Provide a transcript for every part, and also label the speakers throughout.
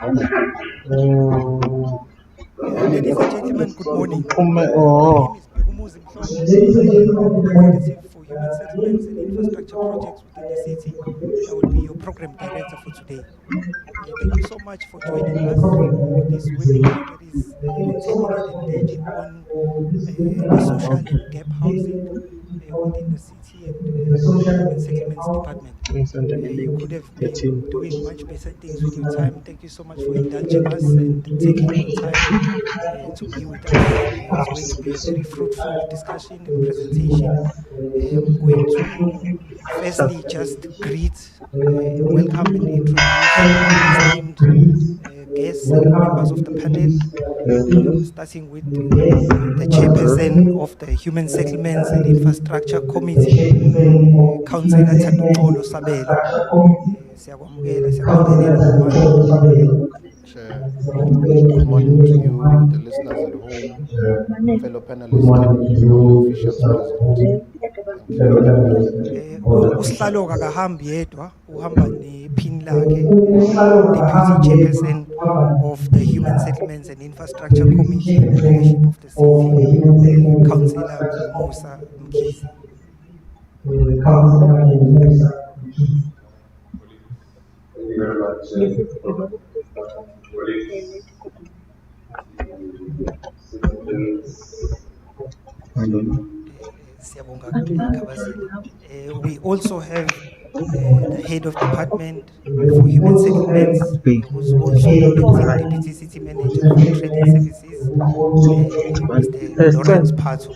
Speaker 1: Ladies and gentlemen, good morning. My
Speaker 2: Oh,
Speaker 1: name is Bekumuzi Mhlobo. I am the Executive for Human Settlements and Infrastructure Projects within the city. I will be your Program Director for today. Thank you so much for joining us for this webinar that is intended at engaging on the social and gap housing within the city and the Human Settlements Department. You could have been doing much better things with your time. Thank you so much for indulging us and taking your time to be with us. It's going to be a very fruitful discussion and presentation. I'm going to firstly just greet, welcome, and introduce our esteemed guests and members of the panel, starting with the Chairperson of the Human Settlements and Infrastructure Committee, Councillor Thanduxolo Sabelo. Siyakwamukela, siyakubingelela ngomandla.
Speaker 3: Chair, good morning to you, the listeners at home, fellow panelists, and all the officials present. Thank you.
Speaker 1: Usihlalo kakahambi yedwa, uhamba nephini lakhe, Deputy Chairperson of the Human Settlements and Infrastructure Committee in the leadership of the city, Councillor Musa Mkhize. We also have the head of department for human settlements, who's also the acting deputy city manager for trade and services, Mr. Lawrence Pato.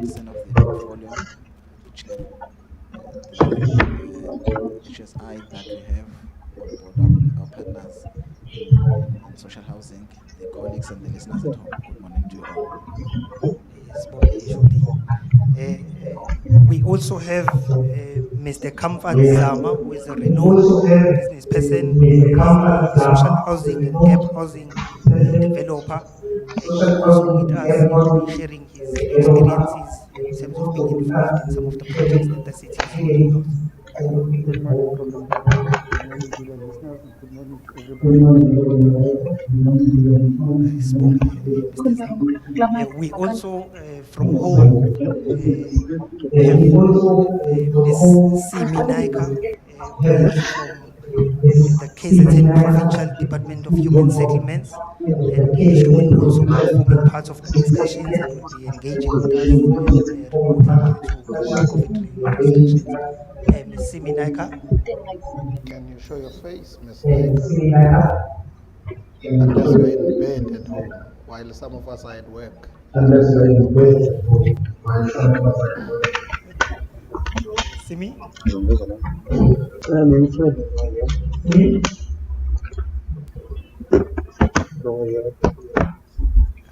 Speaker 4: Listen of the portfolio, which is I that we have on board our partners in social housing, the colleagues and the listeners at home. Good morning to you all.
Speaker 1: We also have Mr. Comfort Zama, who is a renowned business person, a social housing and gap housing developer. He's also with us. He will be sharing his experiences in terms of being involved in some of the projects that the city is rolling out.
Speaker 5: Good morning, Program Director. Good morning to the listeners. Good morning to everybody.
Speaker 1: We also, from home, have Ms. Simi Naika, who is from the KZN Provincial Department of Human Settlements, and she will also be forming part of the discussions and will be engaging with us remotely due to COVID restrictions. Ms. Simi Naika.
Speaker 3: Can you show your face, Ms. Naika? Unless you're in bed at home, while some of us are at work.
Speaker 1: Simi?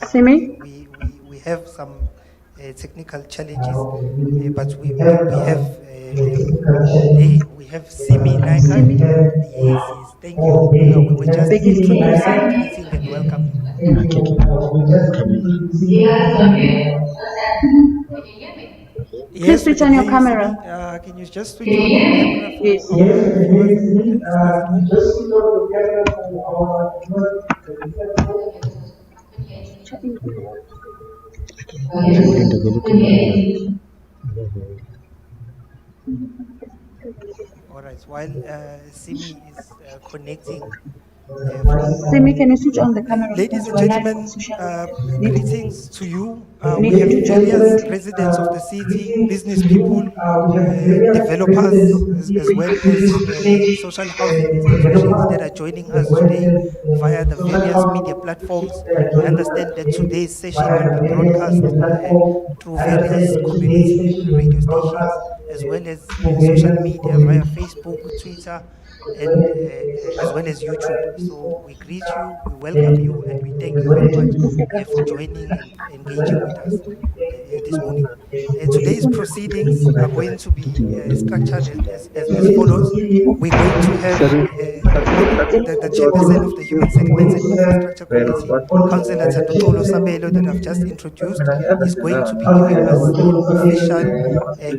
Speaker 6: Simi?
Speaker 1: We have some technical challenges, but we have we have Simi Naika. Yes, thank you. We were just introducing, greeting, and welcoming.
Speaker 6: Please switch on your camera.
Speaker 1: Can you just switch on your camera for our viewers and listeners at home? All right, while Simi is connecting.
Speaker 6: Simi, can you switch on the camera?
Speaker 1: Ladies and gentlemen, greetings to you. We have various residents of the city, business people, developers, as well as social housing institutions that are joining us today via the various media platforms. I understand that today's session will be broadcast through various community radio stations, as well as social media via Facebook, Twitter, and as well as YouTube. So we greet you, we welcome you, and we thank you very much for joining and engaging with us this morning. Today's proceedings are going to be structured as follows. We're going to have the chairperson of the Human Settlements and Infrastructure Committee, Councillor Tandutolo Sabelo, that I've just introduced, is going to be giving us an official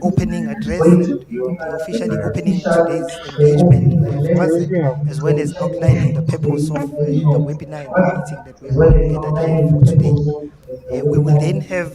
Speaker 1: opening address, and he will be officially opening today's engagement for us, and as well as outlining the purpose of the webinar and the meeting that we are all gathered here for today. We will then have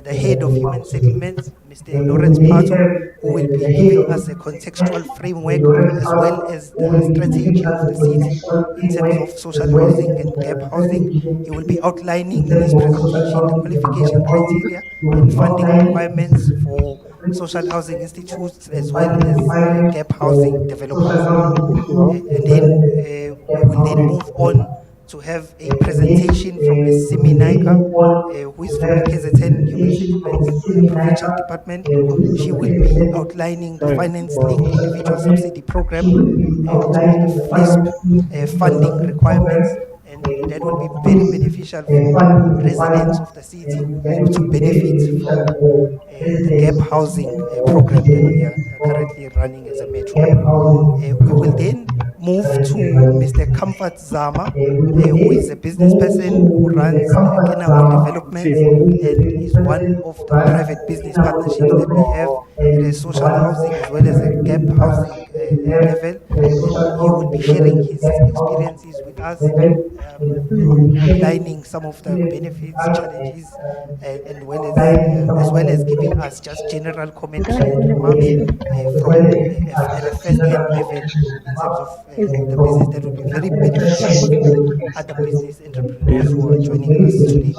Speaker 1: the head of human settlements, Mr. Lawrence Pato, who will be giving us a contextual framework as well as the strategy of the city in terms of social housing and gap housing. He will be outlining in his presentation the qualification criteria and funding requirements for social housing institutes as well as gap housing developers. And then we will then move on to have a presentation from Ms. Simi Naika, who is from the KZN Human Settlements Provincial Department. She will be outlining the finance-linked individual subsidy program. It's called the FLISP funding requirements, and that will be very beneficial for residents of the city who hope to benefit from the gap housing program that we are currently running as a metro. We will then move to Mr. Comfort Zama, who is a business person who runs Kenako Developments and is one of the private business partnerships that we have at a social housing as well as a gap housing level. And he will be sharing his experiences with us, outlining some of the benefits, challenges, and as well as giving us just general commentary and remarks from at a first-hand level in terms of the business that will be very beneficial for other business entrepreneurs who are joining us today.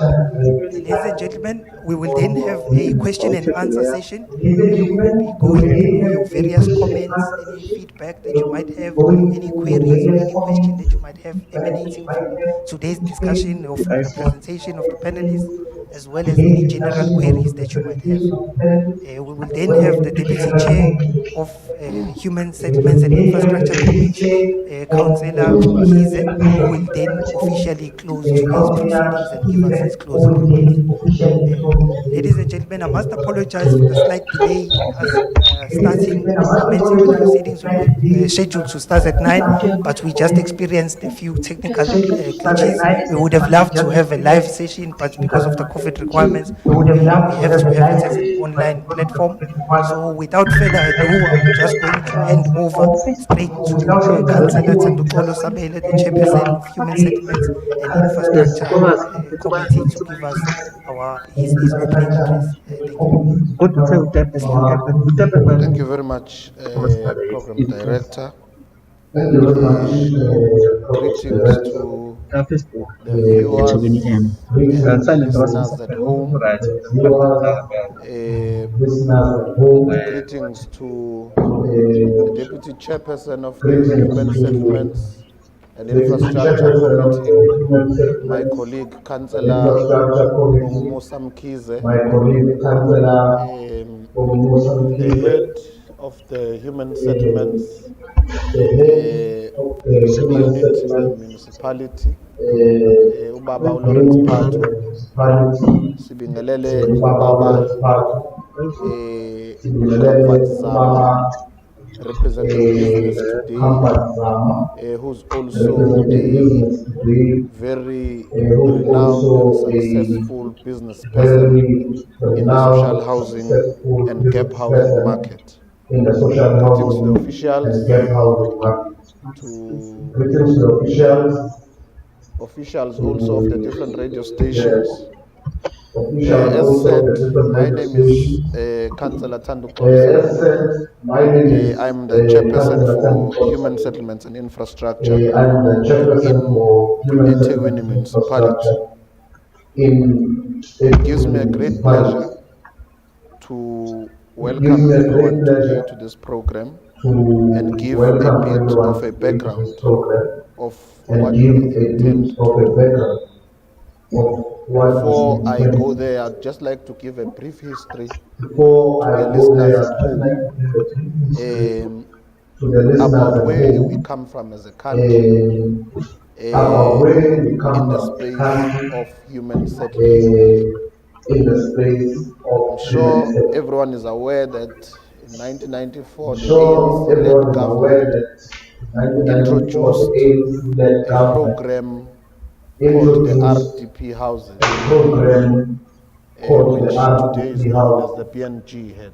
Speaker 1: Ladies and gentlemen, we will then have a question and answer session. We will be going through your various comments, any feedback that you might have, any queries or any question that you might have emanating from today's discussion or from the presentation of the panelists, as well as any general queries that you might have. We will then have the Deputy Chair of Human Settlements and Infrastructure Committee, Councillor Mkhize, who will then officially close today's proceedings and give us his closing remarks. Ladies and gentlemen, I must apologize for the slight delay in us starting or commencing the proceedings. We were scheduled to start at 9, but we just experienced a few technical glitches. We would have loved to have a live session, but because of the COVID requirements, we have to have it as an online platform. So without further ado, I'm just going to hand over straight to Councillor Tandutolo Sabele, the Chairperson of Human Settlements and Infrastructure Committee, to give us his opening address. Thank you.
Speaker 3: Thank you very much, Program Director. Greetings to the viewers and listeners at home. Greetings to the Deputy Chairperson of the Human Settlements and Infrastructure Committee, my colleague Councillor Musa Mkhize, the head of the Human Settlements unit in the municipality, Ubaba Lawrence Pato, Sibingelele Ubaba Comfort Zama, representing business today, who's also a very renowned and successful business person in the social housing and gap housing market. Greetings to the officials, officials also of the different radio stations. As said, my name is Councillor Tandutolo Sabele. I'm the Chairperson for Human Settlements and Infrastructure in eThekwini Municipality. It gives me a great pleasure to welcome everyone today to this program and give a bit of a background of what we intend to do. Before I go there, I'd just like to give a brief history to the listeners at home about where we come from as a country in the space of human settlements. I'm sure everyone is aware that In 1994, the
Speaker 2: sure
Speaker 3: ANC-led
Speaker 2: everyone is aware
Speaker 3: government
Speaker 2: that 1994
Speaker 3: introduced
Speaker 2: the ANC-led
Speaker 3: a
Speaker 2: government
Speaker 3: program called the
Speaker 2: introduced
Speaker 3: RDP houses,
Speaker 2: a program called the
Speaker 3: which today is
Speaker 2: RDP
Speaker 3: known as
Speaker 2: House,
Speaker 3: the PNG head,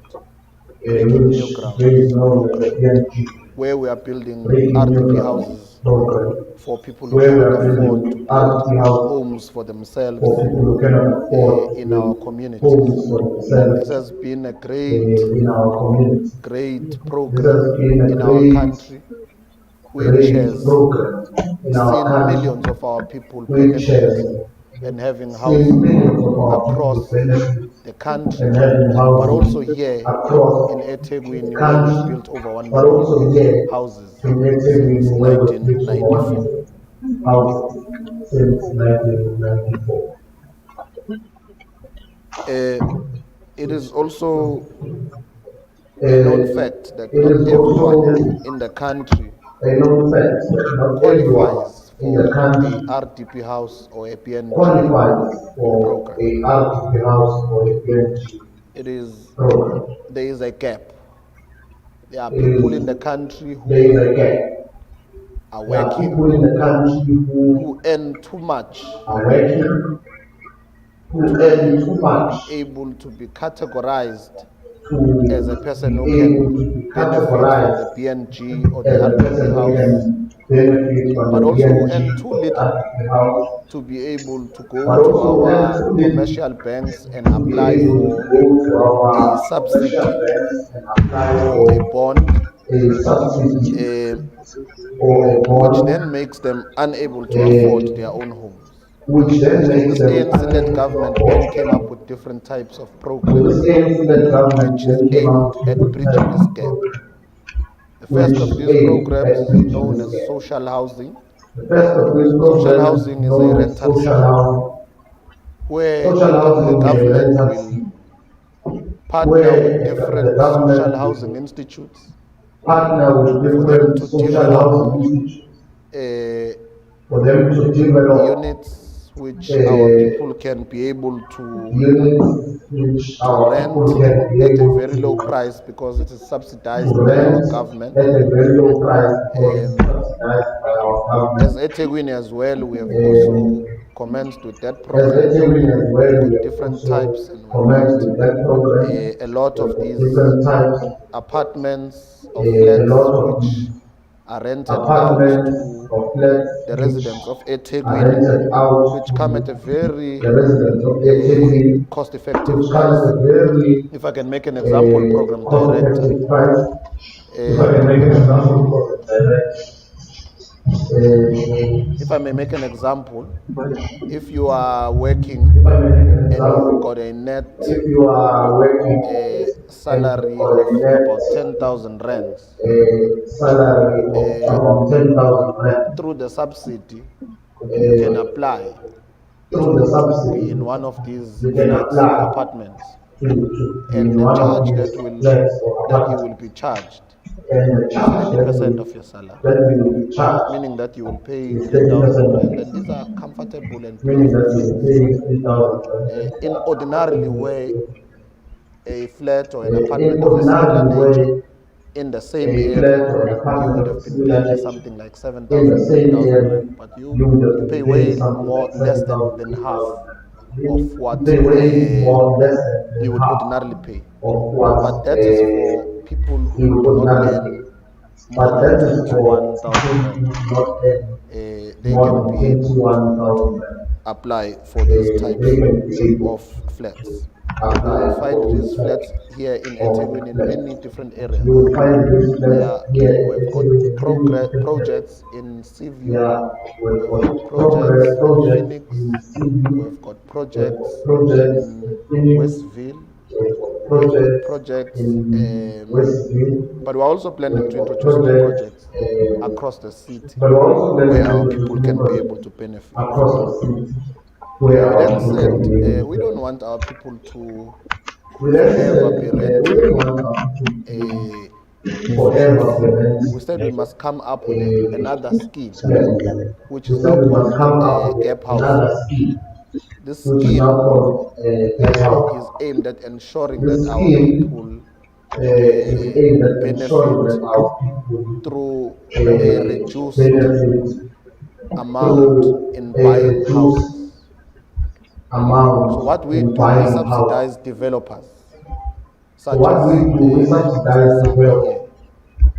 Speaker 3: Breaking New
Speaker 2: which today
Speaker 3: Grounds
Speaker 2: is known as the
Speaker 3: program,
Speaker 2: PNG,
Speaker 3: where we are building
Speaker 2: Breaking New
Speaker 3: RDP
Speaker 2: Grounds
Speaker 3: houses
Speaker 2: program,
Speaker 3: for people who
Speaker 2: where we
Speaker 3: cannot
Speaker 2: are
Speaker 3: afford to
Speaker 2: building
Speaker 3: build
Speaker 2: RDP House
Speaker 3: homes for themselves
Speaker 2: for people who cannot afford to
Speaker 3: in our
Speaker 2: build
Speaker 3: communities.
Speaker 2: homes for
Speaker 3: This
Speaker 2: themselves
Speaker 3: has been a
Speaker 2: in our community.
Speaker 3: great
Speaker 2: This
Speaker 3: program
Speaker 2: has been a
Speaker 3: in our country, which
Speaker 2: great
Speaker 3: has
Speaker 2: program in our
Speaker 3: seen
Speaker 2: country,
Speaker 3: millions of our people
Speaker 2: which
Speaker 3: benefit
Speaker 2: has
Speaker 3: and having
Speaker 2: seen
Speaker 3: housing
Speaker 2: millions of our people
Speaker 3: across
Speaker 2: benefit
Speaker 3: the country,
Speaker 2: and having
Speaker 3: but also
Speaker 2: housing
Speaker 3: here
Speaker 2: across
Speaker 3: in
Speaker 2: the
Speaker 3: eThekwini, where we've
Speaker 2: country,
Speaker 3: built over 1
Speaker 2: but
Speaker 3: million
Speaker 2: also here
Speaker 3: houses
Speaker 2: in
Speaker 3: since
Speaker 2: Ethekwini where we've built over 1
Speaker 3: 1994.
Speaker 2: million houses since 1994.
Speaker 3: It is also a known
Speaker 2: Uh,
Speaker 3: fact that
Speaker 2: it
Speaker 3: not
Speaker 2: is
Speaker 3: everyone
Speaker 2: also
Speaker 3: in the country
Speaker 2: a known fact that not everyone
Speaker 3: qualifies
Speaker 2: in the
Speaker 3: for a
Speaker 2: country
Speaker 3: RDP house or a PNG
Speaker 2: qualifies for
Speaker 3: program.
Speaker 2: a RTP house or a PNG
Speaker 3: It is
Speaker 2: program.
Speaker 3: There is a gap. There are people in
Speaker 2: Is
Speaker 3: the country
Speaker 2: there is
Speaker 3: who
Speaker 2: a gap.
Speaker 3: are
Speaker 2: There are
Speaker 3: working,
Speaker 2: people in the country
Speaker 3: who
Speaker 2: who
Speaker 3: earn too much
Speaker 2: are working, who earn
Speaker 3: to
Speaker 2: too much
Speaker 3: be able to be categorized as a
Speaker 2: to
Speaker 3: person who
Speaker 2: be able
Speaker 3: can
Speaker 2: to be
Speaker 3: benefit from the
Speaker 2: categorized
Speaker 3: PNG or the
Speaker 2: as a
Speaker 3: RDP
Speaker 2: person who
Speaker 3: house,
Speaker 2: can benefit from
Speaker 3: but
Speaker 2: the
Speaker 3: also who earn
Speaker 2: PNG
Speaker 3: too
Speaker 2: or the
Speaker 3: little
Speaker 2: RTP house,
Speaker 3: to be able to go
Speaker 2: but
Speaker 3: to
Speaker 2: also earn
Speaker 3: our
Speaker 2: too little
Speaker 3: commercial banks and
Speaker 2: to be
Speaker 3: apply
Speaker 2: able to
Speaker 3: for
Speaker 2: go to
Speaker 3: a
Speaker 2: our commercial
Speaker 3: subsidy
Speaker 2: banks and apply
Speaker 3: or a
Speaker 2: for
Speaker 3: bond,
Speaker 2: a subsidy
Speaker 3: uh,
Speaker 2: or a
Speaker 3: which
Speaker 2: bond,
Speaker 3: then makes them unable to afford their own homes.
Speaker 2: which then
Speaker 3: So
Speaker 2: makes
Speaker 3: this
Speaker 2: them
Speaker 3: ANC-led
Speaker 2: unable to
Speaker 3: government then
Speaker 2: afford.
Speaker 3: came up with different types of
Speaker 2: So this
Speaker 3: programs
Speaker 2: ANC-led government
Speaker 3: which is
Speaker 2: then came
Speaker 3: aimed
Speaker 2: up with
Speaker 3: at
Speaker 2: different
Speaker 3: bridging
Speaker 2: types
Speaker 3: this
Speaker 2: of
Speaker 3: gap.
Speaker 2: programs,
Speaker 3: The
Speaker 2: which
Speaker 3: first of
Speaker 2: is
Speaker 3: these
Speaker 2: aimed
Speaker 3: programs
Speaker 2: at
Speaker 3: is
Speaker 2: bridging
Speaker 3: known
Speaker 2: this
Speaker 3: as
Speaker 2: gap.
Speaker 3: social housing.
Speaker 2: The first of these
Speaker 3: Social
Speaker 2: programs is
Speaker 3: housing is a
Speaker 2: known as
Speaker 3: rental
Speaker 2: social
Speaker 3: scheme
Speaker 2: housing.
Speaker 3: where
Speaker 2: Social
Speaker 3: the
Speaker 2: housing is a
Speaker 3: government
Speaker 2: rental
Speaker 3: will
Speaker 2: scheme
Speaker 3: partner with
Speaker 2: where the
Speaker 3: different social
Speaker 2: government
Speaker 3: housing
Speaker 2: will
Speaker 3: institutes
Speaker 2: partner with
Speaker 3: for them
Speaker 2: different
Speaker 3: to
Speaker 2: social
Speaker 3: develop
Speaker 2: housing institutes
Speaker 3: uh,
Speaker 2: for them to develop
Speaker 3: units which our people can be able
Speaker 2: units which
Speaker 3: to
Speaker 2: our
Speaker 3: rent
Speaker 2: people can be
Speaker 3: at a
Speaker 2: able
Speaker 3: very low price because it is
Speaker 2: to
Speaker 3: subsidized by our
Speaker 2: rent
Speaker 3: government.
Speaker 2: at a very low price because it's
Speaker 3: Um,
Speaker 2: subsidized by our
Speaker 3: as
Speaker 2: government.
Speaker 3: eThekwini as well, we have also commenced with that
Speaker 2: As
Speaker 3: program.
Speaker 2: Ethekwini as
Speaker 3: We've
Speaker 2: well, we
Speaker 3: got
Speaker 2: have
Speaker 3: different
Speaker 2: also
Speaker 3: types, and we've
Speaker 2: commenced
Speaker 3: got
Speaker 2: with that program.
Speaker 3: a lot
Speaker 2: We have
Speaker 3: of
Speaker 2: got
Speaker 3: these
Speaker 2: different types,
Speaker 3: apartments or
Speaker 2: a
Speaker 3: flats
Speaker 2: lot of
Speaker 3: which
Speaker 2: these
Speaker 3: are rented out
Speaker 2: apartments
Speaker 3: to
Speaker 2: or flats
Speaker 3: the
Speaker 2: which
Speaker 3: residents of
Speaker 2: are
Speaker 3: eThekwini,
Speaker 2: rented out
Speaker 3: which come at a
Speaker 2: to
Speaker 3: very
Speaker 2: the residents of Ethekwini,
Speaker 3: cost-effective
Speaker 2: which come
Speaker 3: price.
Speaker 2: at a very
Speaker 3: If I can make an example, program director,
Speaker 2: cost-effective price. If I can
Speaker 3: um,
Speaker 2: make an example for the direct,
Speaker 3: if I may make an example, if you are working
Speaker 2: if I may make an
Speaker 3: and you've
Speaker 2: example,
Speaker 3: got a net
Speaker 2: if you are working and you've
Speaker 3: salary
Speaker 2: got
Speaker 3: of
Speaker 2: a
Speaker 3: about
Speaker 2: net
Speaker 3: 10,000 rands,
Speaker 2: salary of about 10,000 rand,
Speaker 3: through the subsidy, you can
Speaker 2: uh,
Speaker 3: apply
Speaker 2: through the
Speaker 3: to be
Speaker 2: subsidy,
Speaker 3: in one of these
Speaker 2: you can
Speaker 3: flats or
Speaker 2: apply
Speaker 3: apartments,
Speaker 2: to be
Speaker 3: and
Speaker 2: in
Speaker 3: the
Speaker 2: one of
Speaker 3: charge
Speaker 2: these flats or
Speaker 3: that you will
Speaker 2: apartments,
Speaker 3: be charged
Speaker 2: and the
Speaker 3: is
Speaker 2: charge
Speaker 3: 30% of your salary,
Speaker 2: that you will be charged
Speaker 3: meaning that you will pay
Speaker 2: is
Speaker 3: 3,000
Speaker 2: 30% of
Speaker 3: rand,
Speaker 2: your
Speaker 3: and these are
Speaker 2: salary,
Speaker 3: comfortable and
Speaker 2: meaning
Speaker 3: beautiful
Speaker 2: that you will
Speaker 3: flats.
Speaker 2: pay 3,000 rand.
Speaker 3: In ordinarily where a flat or an
Speaker 2: In
Speaker 3: apartment of a similar
Speaker 2: ordinary
Speaker 3: nature
Speaker 2: way,
Speaker 3: in the same
Speaker 2: a flat
Speaker 3: area,
Speaker 2: or an
Speaker 3: you would
Speaker 2: apartment of
Speaker 3: have
Speaker 2: a
Speaker 3: been
Speaker 2: similar
Speaker 3: paying
Speaker 2: nature
Speaker 3: something like
Speaker 2: in the
Speaker 3: 7,000,
Speaker 2: same
Speaker 3: 8,000
Speaker 2: area,
Speaker 3: rand, but
Speaker 2: you would
Speaker 3: you
Speaker 2: have
Speaker 3: pay
Speaker 2: been paying
Speaker 3: way
Speaker 2: something
Speaker 3: more,
Speaker 2: like
Speaker 3: less than
Speaker 2: 7,000,
Speaker 3: half
Speaker 2: 8,000 rand.
Speaker 3: of
Speaker 2: You
Speaker 3: what
Speaker 2: pay way more less than
Speaker 3: you would
Speaker 2: half
Speaker 3: ordinarily pay.
Speaker 2: of what
Speaker 3: But that is for people
Speaker 2: he
Speaker 3: who
Speaker 2: would
Speaker 3: do not
Speaker 2: ordinarily
Speaker 3: earn
Speaker 2: pay.
Speaker 3: more
Speaker 2: But
Speaker 3: than
Speaker 2: that is for
Speaker 3: 21,000
Speaker 2: people
Speaker 3: rand.
Speaker 2: who do not earn
Speaker 3: They
Speaker 2: more
Speaker 3: can
Speaker 2: than
Speaker 3: be able
Speaker 2: 21,000 rand.
Speaker 3: apply for these
Speaker 2: They
Speaker 3: types
Speaker 2: can be able
Speaker 3: of flats.
Speaker 2: to
Speaker 3: You will
Speaker 2: apply
Speaker 3: find
Speaker 2: for
Speaker 3: these
Speaker 2: this type
Speaker 3: flats here in
Speaker 2: of
Speaker 3: eThekwini in
Speaker 2: flat.
Speaker 3: many different areas.
Speaker 2: You will find this
Speaker 3: There
Speaker 2: flat here
Speaker 3: we've
Speaker 2: at
Speaker 3: got
Speaker 2: many different areas.
Speaker 3: projects in Seaview,
Speaker 2: Yeah, we've
Speaker 3: we've got
Speaker 2: got
Speaker 3: projects in
Speaker 2: projects
Speaker 3: Phoenix,
Speaker 2: in CV,
Speaker 3: we've got
Speaker 2: we've got
Speaker 3: projects
Speaker 2: projects
Speaker 3: in
Speaker 2: in Phoenix,
Speaker 3: Westville,
Speaker 2: we've got
Speaker 3: we've got
Speaker 2: projects
Speaker 3: projects,
Speaker 2: in Westview,
Speaker 3: but we're also planning
Speaker 2: we've
Speaker 3: to
Speaker 2: got
Speaker 3: introduce new
Speaker 2: projects,
Speaker 3: projects across the city
Speaker 2: but we're also
Speaker 3: where
Speaker 2: planning to
Speaker 3: our
Speaker 2: introduce
Speaker 3: people
Speaker 2: new
Speaker 3: can be able
Speaker 2: projects
Speaker 3: to benefit.
Speaker 2: across the city where
Speaker 3: We
Speaker 2: our
Speaker 3: then
Speaker 2: people can
Speaker 3: said
Speaker 2: be able
Speaker 3: we
Speaker 2: to.
Speaker 3: don't want our people to
Speaker 2: We then
Speaker 3: forever
Speaker 2: said
Speaker 3: be
Speaker 2: we don't
Speaker 3: renting
Speaker 2: want our people forever
Speaker 3: flats. We
Speaker 2: prevent
Speaker 3: said we must come up with another scheme,
Speaker 2: flats.
Speaker 3: which
Speaker 2: We
Speaker 3: is now
Speaker 2: said we must
Speaker 3: called
Speaker 2: come up with
Speaker 3: gap housing.
Speaker 2: another scheme,
Speaker 3: This
Speaker 2: which is now
Speaker 3: scheme
Speaker 2: called gap house.
Speaker 3: is aimed at ensuring that
Speaker 2: This
Speaker 3: our
Speaker 2: scheme
Speaker 3: people
Speaker 2: is aimed at ensuring
Speaker 3: benefit
Speaker 2: that our people
Speaker 3: through a reduced
Speaker 2: benefit
Speaker 3: amount
Speaker 2: through
Speaker 3: in
Speaker 2: a
Speaker 3: buying
Speaker 2: reduced
Speaker 3: houses. So
Speaker 2: amount
Speaker 3: what we
Speaker 2: in
Speaker 3: do, we
Speaker 2: buying house.
Speaker 3: subsidize developers,
Speaker 2: So
Speaker 3: such
Speaker 2: what
Speaker 3: as
Speaker 2: we do, we
Speaker 3: Mr.
Speaker 2: subsidize
Speaker 3: Zama
Speaker 2: developers
Speaker 3: here.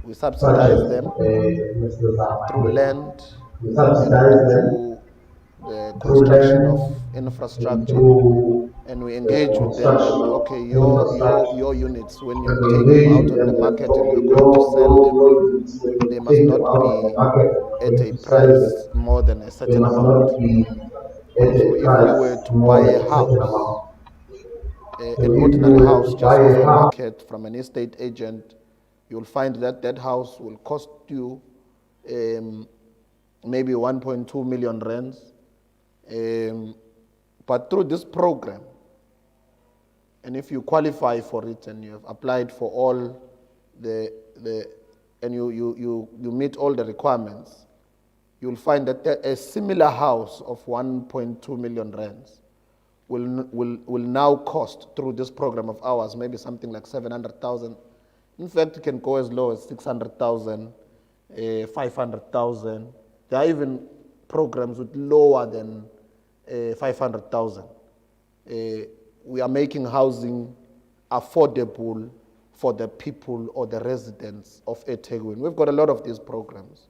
Speaker 3: We
Speaker 2: such as
Speaker 3: subsidize them
Speaker 2: Mr. Zama
Speaker 3: through
Speaker 2: here.
Speaker 3: land
Speaker 2: We
Speaker 3: and
Speaker 2: subsidize them
Speaker 3: through the
Speaker 2: through
Speaker 3: construction of
Speaker 2: land and
Speaker 3: infrastructure,
Speaker 2: through
Speaker 3: and we engage with them that,
Speaker 2: construction,
Speaker 3: okay,
Speaker 2: infrastructure,
Speaker 3: your units, when you
Speaker 2: and we
Speaker 3: take them
Speaker 2: engage
Speaker 3: out
Speaker 2: with
Speaker 3: on the
Speaker 2: them that,
Speaker 3: market and you're
Speaker 2: okay,
Speaker 3: going to sell them,
Speaker 2: your units, when
Speaker 3: they
Speaker 2: you
Speaker 3: must
Speaker 2: take them
Speaker 3: not
Speaker 2: out of the
Speaker 3: be
Speaker 2: market,
Speaker 3: at
Speaker 2: going
Speaker 3: a
Speaker 2: to sell
Speaker 3: price
Speaker 2: them,
Speaker 3: more than a
Speaker 2: they
Speaker 3: certain
Speaker 2: must
Speaker 3: amount.
Speaker 2: not be at
Speaker 3: So
Speaker 2: a
Speaker 3: if you were
Speaker 2: price
Speaker 3: to buy
Speaker 2: more
Speaker 3: a
Speaker 2: than a certain
Speaker 3: house,
Speaker 2: amount. So
Speaker 3: an
Speaker 2: if you
Speaker 3: ordinary
Speaker 2: were
Speaker 3: house
Speaker 2: to buy
Speaker 3: just off
Speaker 2: a
Speaker 3: the
Speaker 2: house,
Speaker 3: market from an estate agent, you'll find that that house will cost you maybe 1.2 million rands. But through this program, and if you qualify for it and you have applied for all and you meet all the requirements, you'll find that a similar house of 1.2 million rands will now cost through this program of ours maybe something like 700,000. In fact, it can go as low as 600,000, 500,000. There are even programs with lower than 500,000. We are making housing affordable for the people or the residents of eThekwini. We've got a lot of these programs.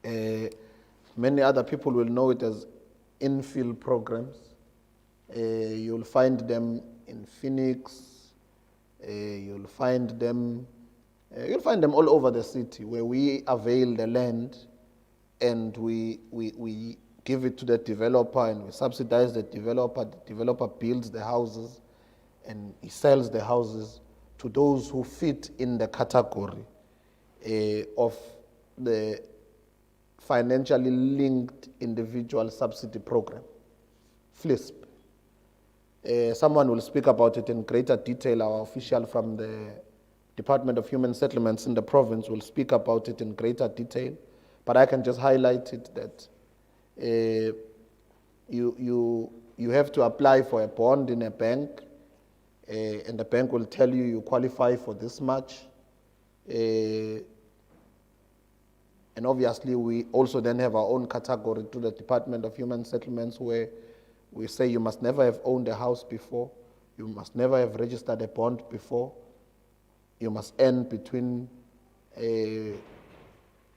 Speaker 3: Many other people will know it as infill programs. You'll find them in Phoenix. You'll find them all over the city, where we avail the land and we give it to the developer and we subsidize the developer builds the houses and he sells the houses to those who fit in the category of the financially linked individual subsidy program, FLISP. Someone will speak about it in greater detail. Our official from the Department of Human Settlements in the province will speak about it in greater detail, but I can just highlight it that you have to apply for a bond in a bank, and the bank will tell you you qualify for this much. And obviously we also then have our own category to the Department of Human Settlements, where we say you must never have owned a house before, you must never have registered a bond before, you must earn between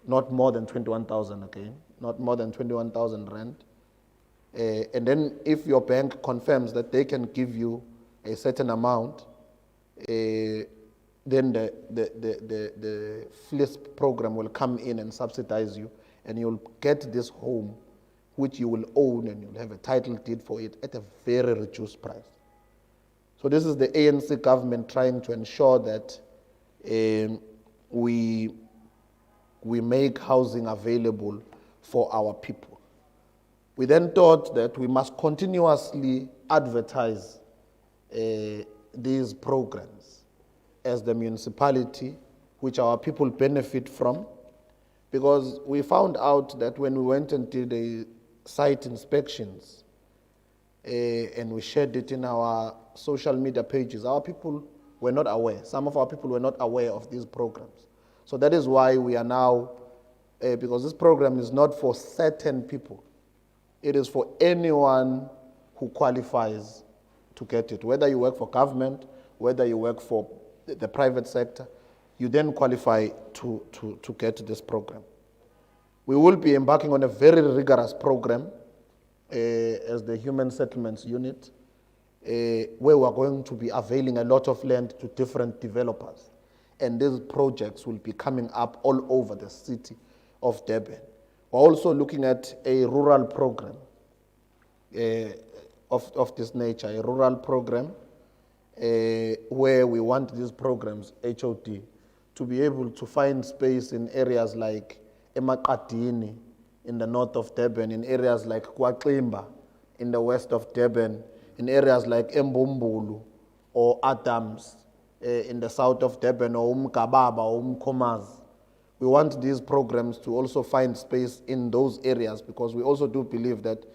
Speaker 3: not more than 21,000 again, not more than 21,000 rand. And then if your bank confirms that they can give you a certain amount, then the FLISP program will come in and subsidize you, and you'll get this home which you will own, and you'll have a title deed for it at a very reduced price. So this is the ANC government trying to ensure that we make housing available for our people. We then thought that we must continuously advertise these programs as the municipality, which our people benefit from, because we found out that when we went and did the site inspections and we shared it in our social media pages, our people were not aware. Some of our people were not aware of these programs. So that is why we are now, because this program is not for certain people. It is for anyone who qualifies to get it. Whether you work for government, whether you work for the private sector, you then qualify to get this program. We will be embarking on a very rigorous program as the Human Settlements Unit, where we are going to be availing a lot of land to different developers. And these projects will be coming up all over the city of Durban. We're also looking at a rural program of this nature, a rural program where we want these programs, HOD, to be able to find space in areas like Emakadini in the north of Durban, in areas like KwaXimba in the west of Durban, in areas like Mbumbulu or Adams in the south of Durban, or Umgababa or Umkomazi. We want these programs to also find space in those areas, because we also do believe that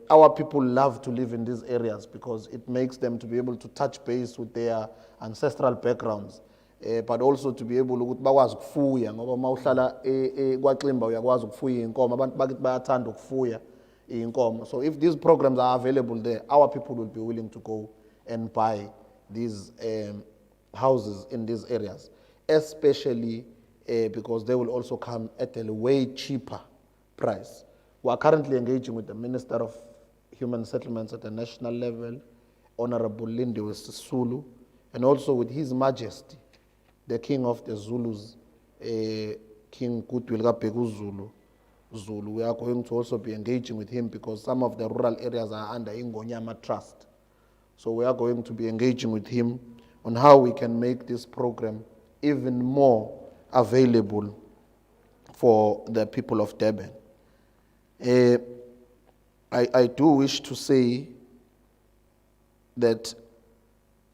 Speaker 3: our people love to live in these areas, because it makes them to be able to touch base with their ancestral backgrounds, but also to be able ukuthi bakwazi ukufuya ngoba mawuhlala kwaXimba uyakwazi ukufuya inkomo, abantu bakithi bayathanda ukufuya inkomo. So if these programs are available there, our people will be willing to go and buy these houses in these areas, especially because they will also come at a way cheaper price. We are currently engaging with the Minister of Human Settlements at the national level, Honorable Lindiwe Sisulu, and also with His Majesty, the King of the Zulus, King Goodwill Kabheka Zulu. We are going to also be engaging with him because some of the rural areas are under Ingonyama Trust. So we are going to be engaging with him on how we can make this program even more available for the people of Durban. I do wish to say that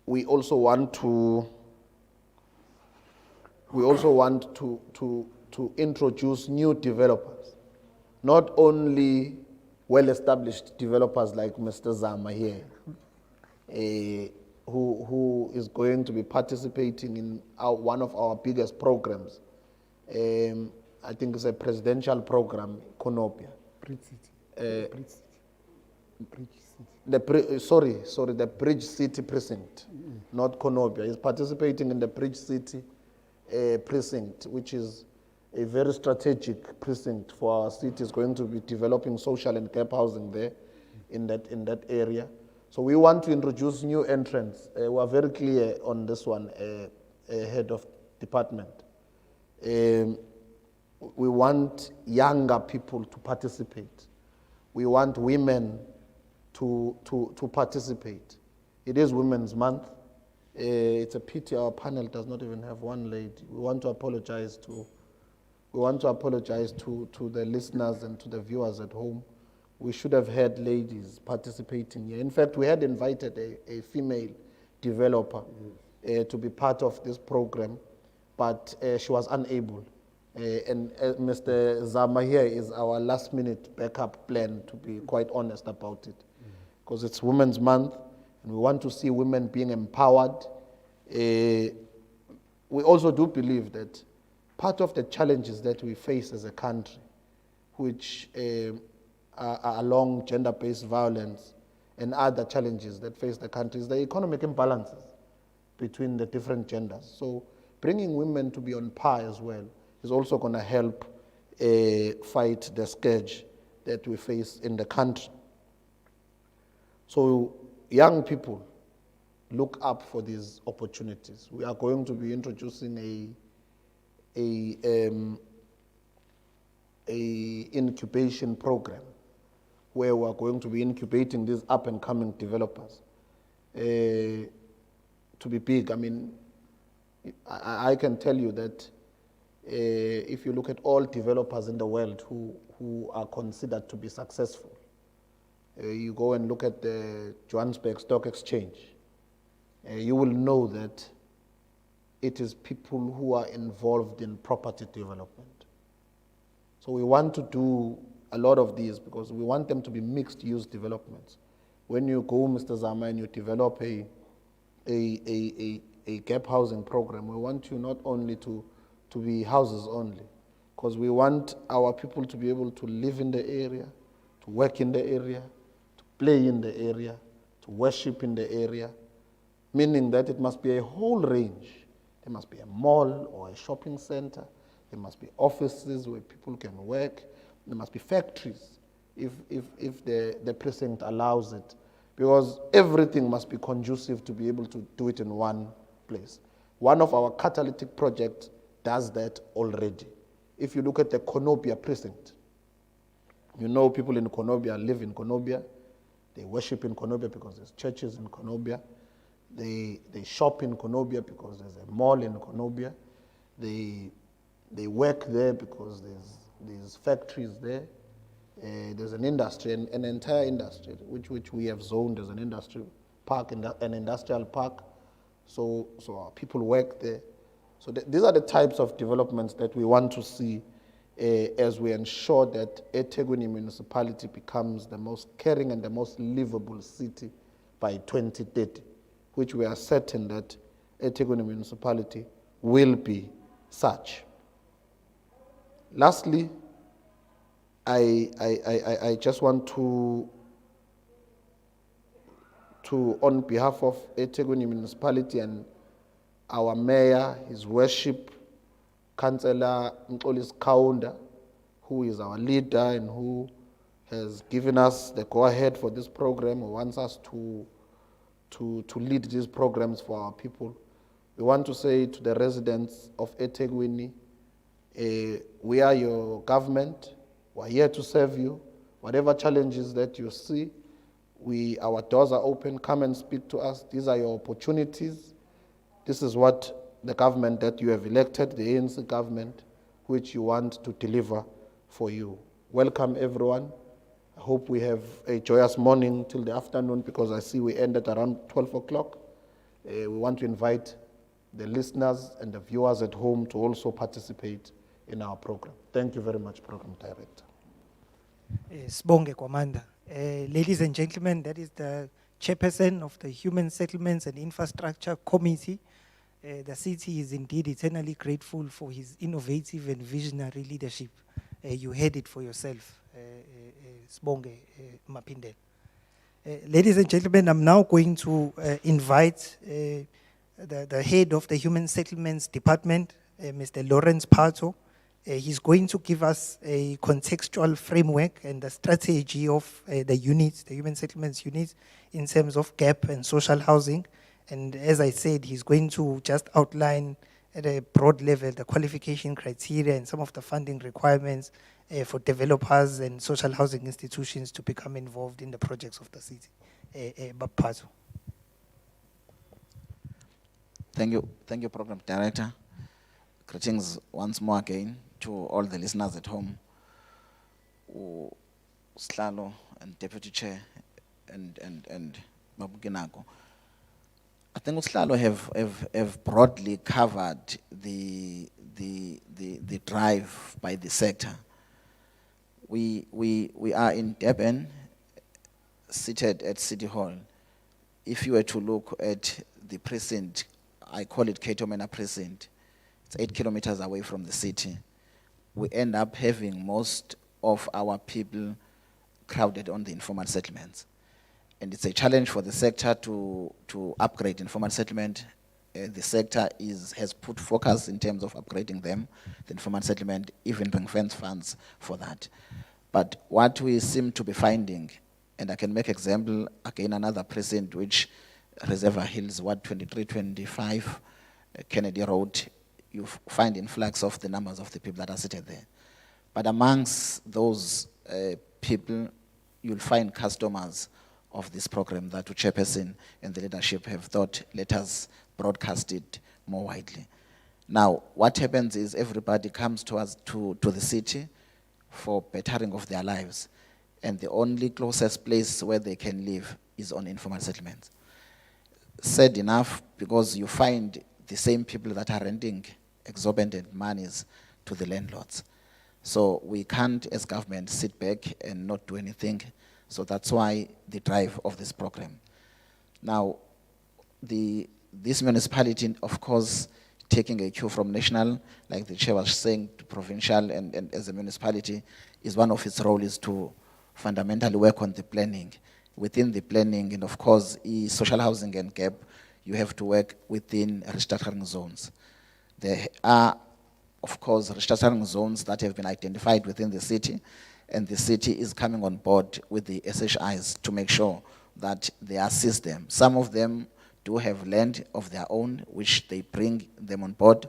Speaker 3: we also want to introduce new developers, not only well-established developers like Mr. Zama here, who is going to be participating in one of our biggest programs. I think it's a presidential program, Konopia.
Speaker 5: Bridge City.
Speaker 3: The Bridge City precinct, not Konopia. He's participating in the Bridge City precinct, which is a very strategic precinct for our city. Is going to be developing social and gap housing there in that area. So we want to introduce new entrants. We are very clear on this one, head of department. We want younger people to participate. We want women to participate. It is Women's Month. It's a pity our panel does not even have one lady. We want to apologize to the listeners and to the viewers at home. We should have had ladies participating here. In fact, we had invited a female developer to be part of this program, but she was unable. And Mr. Zama here is our last-minute backup plan, to be quite honest about it, because it's Women's Month, and we want to see women being empowered. We also do believe that part of the challenges that we face as a country, which are along gender-based violence and other challenges that face the country, is the economic imbalances between the different genders. So bringing women to be on par as well is also going to help fight the scourge that we face in the country. So young people, look up for these opportunities. We are going to be introducing a incubation program where we are going to be incubating these up-and-coming developers to be big. I mean, I can tell you that if you look at all developers in the world who are considered to be successful, you go and look at the Johannesburg Stock Exchange, you will know that it is people who are involved in property development. So we want to do a lot of these because we want them to be mixed-use developments. When you go, Mr. Zama, and you develop a gap housing program, we want you not only to be houses only, because we want our people to be able to live in the area, to work in the area, to play in the area, to worship in the area, meaning that it must be a whole range. There must be a mall or a shopping center. There must be offices where people can work. There must be factories if the precinct allows it, because everything must be conducive to be able to do it in one place. One of our catalytic projects does that already. If you look at the Konopia precinct, you know people in Konopia live in Konopia. They worship in Konopia because there's churches in Konopia. They shop in Konopia because there's a mall in Konopia. They work there because there's factories there. There's an industry, an entire industry, which we have zoned as an industry park, an industrial park. So our people work there. So these are the types of developments that we want to see as we ensure that eThekwini municipality becomes the most caring and the most livable city by 2030, which we are certain that eThekwini municipality will be such. Lastly, I just want to on behalf of eThekwini municipality and our mayor, his worship, Councillor Mxolisi Kaunda, who is our leader and who has given us the go-ahead for this program, who wants us to lead these programs for our people. We want to say to the residents of eThekwini, we are your government. We are here to serve you. Whatever challenges that you see, our doors are open. Come and speak to us. These are your opportunities. This is what the government that you have elected, the ANC government, which you want to deliver for you. Welcome, everyone. I hope we have a joyous morning till the afternoon, because I see we end at around 12 o'clock. We want to invite the listeners and the viewers at home to also participate in our program. Thank you very much, Program Director.
Speaker 1: Sibonge Kwamanda. Ladies and gentlemen, that is the Chairperson of the Human Settlements and Infrastructure Committee. The city is indeed eternally grateful for his innovative and visionary leadership. You heard it for yourself, Sibonge Mapindela. Ladies and gentlemen, I'm now going to invite the head of the Human Settlements Department, Mr. Lawrence Pato. He's going to give us a contextual framework and the strategy of the units, the Human Settlements units, in terms of gap and social housing. And as I said, he's going to just outline at a broad level the qualification criteria and some of the funding requirements for developers and social housing institutions to become involved in the projects of the city. Pato.
Speaker 4: Thank you, Program Director. Greetings once more again to all the listeners at home. Slalo and Deputy Chair and Mabukinago. I think Slalo have broadly covered the drive by the sector. We are in Durban, seated at City Hall. If you were to look at the precinct, I call it Ketomena precinct, it's 8 kilometers away from the city. We end up having most of our people crowded on the informal settlements. And it's a challenge for the sector to upgrade informal settlement. The sector has put focus in terms of upgrading them, the informal settlement, even ring-fence funds for that. But what we seem to be finding, and I can make example, again, another precinct which Reservoir Hills, 2325 Kennedy Road, you find influx of the numbers of the people that are seated there. But amongst those people, you'll find customers of this program that the Chairperson and the leadership have thought, let us broadcast it more widely. Now, what happens is everybody comes to us, to the city for bettering of their lives. And the only closest place where they can live is on informal settlements. Sad enough, because you find the same people that are renting exorbitant monies to the landlords. So we can't, as government, sit back and not do anything. So that's why the drive of this program. Now, this municipality, of course, taking a cue from national, like the chair was saying, to provincial, and as a municipality, is one of its roles is to fundamentally work on the planning. Within the planning, and of course, social housing and gap, you have to work within restructuring zones. There are, of course, restructuring zones that have been identified within the city, and the city is coming on board with the SHIs to make sure that they assist them. Some of them do have land of their own, which they bring them on board,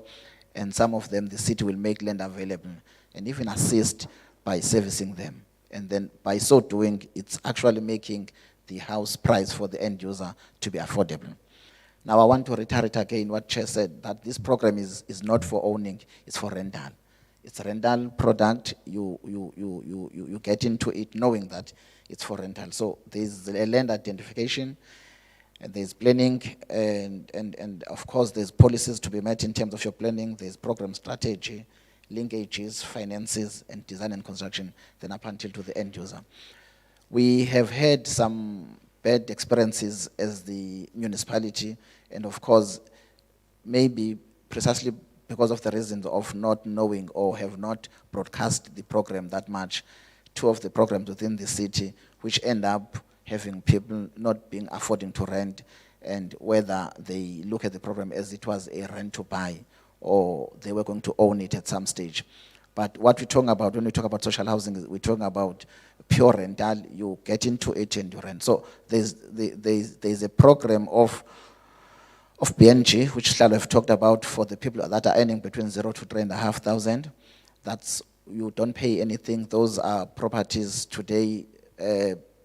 Speaker 4: and some of them, the city will make land available and even assist by servicing them. And then by so doing, it's actually making the house price for the end user to be affordable. Now I want to reiterate again what Chair said, that this program is not for owning, it's for rental. It's a rental product, you get into it knowing that it's for rental. So there's a land identification, and there's planning, and of course there's policies to be met in terms of your planning, there's program strategy, linkages, finances, and design and construction, then up until to the end user. We have had some bad experiences as the municipality, and of course, maybe precisely because of the reasons of not knowing or have not broadcast the program that much, two of the programs within the city, which end up having people not being affording to rent, and whether they look at the program as it was a rent to buy or they were going to own it at some stage. But what we're talking about when we talk about social housing is we're talking about pure rental. You get into it and you rent. So there's a program of BNG, which Slalo have talked about for the people that are earning between 0 to 3,500. That's, you don't pay anything. Those are properties today,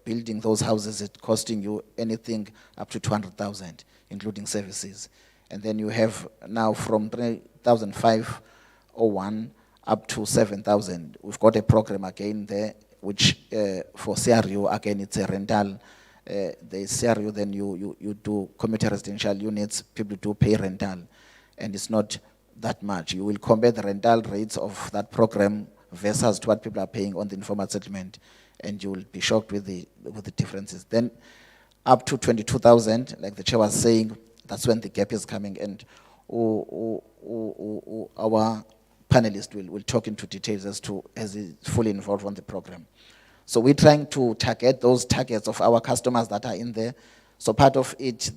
Speaker 4: building those houses, it's costing you anything up to 200,000, including services. And then you have now from 3,501 up to 7,000. We've got a program again there, which for CRU, again, it's a rental. The CRU, then you do community residential units, people do pay rental, and it's not that much. You will compare the rental rates of that program versus what people are paying on the informal settlement, and you will be shocked with the differences. Then up to 22,000, like the chair was saying, that's when the gap is coming, and our panelist will talk into details as he's fully involved on the program. So we're trying to target those targets of our customers that are in there. So part of it,